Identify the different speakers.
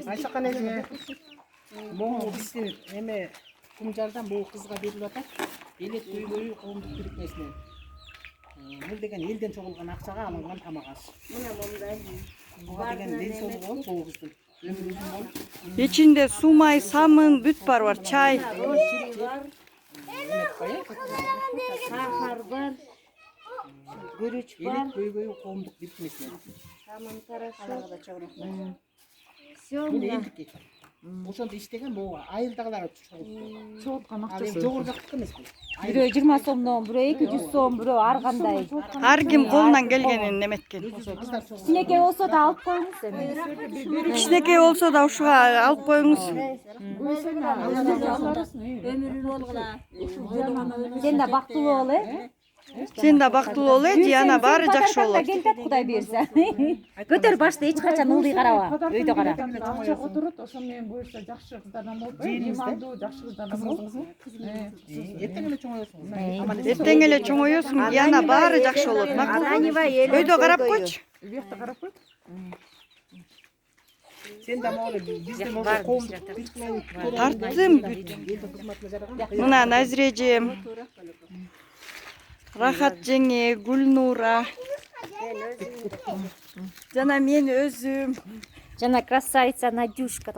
Speaker 1: Ayşakan elime moğu bizden eme kumcardan bu kızga berilip atar. Elek көй коомдук бирикмесинен. Бул деген элден чогулган акчага алынган тамак аш.
Speaker 2: Мына мындай.
Speaker 1: Буга деген ден соолугу болуп, бообуздун өмүр uzun болуп.
Speaker 3: İçinde sumay, samın, büt var, çay.
Speaker 2: Ростри бар,
Speaker 1: Эметип коеюн.
Speaker 2: сахар бар, гүрүч бар,
Speaker 1: Элек көй коомдук бирикмесинен.
Speaker 2: самын порошок. Все
Speaker 1: Бул
Speaker 2: мына.
Speaker 1: элдики. Ошондо иштеген могу айылдагылар чогулуп.
Speaker 4: Чогулткан
Speaker 1: Ал эми
Speaker 4: акчасы.
Speaker 1: жогорудак эмес бул.
Speaker 5: Бирөө 20 сомдон, бирөө 200 сом, бирөө ар кандай.
Speaker 3: Her kim kolundan gelgenin demetken.
Speaker 1: Кыздар чогулуп.
Speaker 5: Кичинекей болсо да алып коюңуз эми.
Speaker 3: Кичинекей olsa da uşuğa alıp koyunuz.
Speaker 2: Өмүрү болгула.
Speaker 5: Сен да бактылуу бол, э?
Speaker 3: Sen de baktılı ol et, yana bari jakşı olur.
Speaker 5: Келтет Кудай берсе. Көтөр башты эч качан ылдый караба. Өйдө кара.
Speaker 4: Акча отурут, ошо менен буюрса жакшы кыздардан болуп, имандуу жакшы кыздардан болуп.
Speaker 1: Эртең эле чоңоюсуңуз.
Speaker 3: Erten ele çoğuyorsun, yana bari jakşı olur. Öyle karab koç.
Speaker 4: Биякта карап кой.
Speaker 1: Sen de могу бизден болсо коомдук бирикмелик.
Speaker 3: Tarttım büt. Mına Nazireciğim. Rahat Cenge, Gulnura. Cana men özüm.
Speaker 5: Жана красавица Надюшка.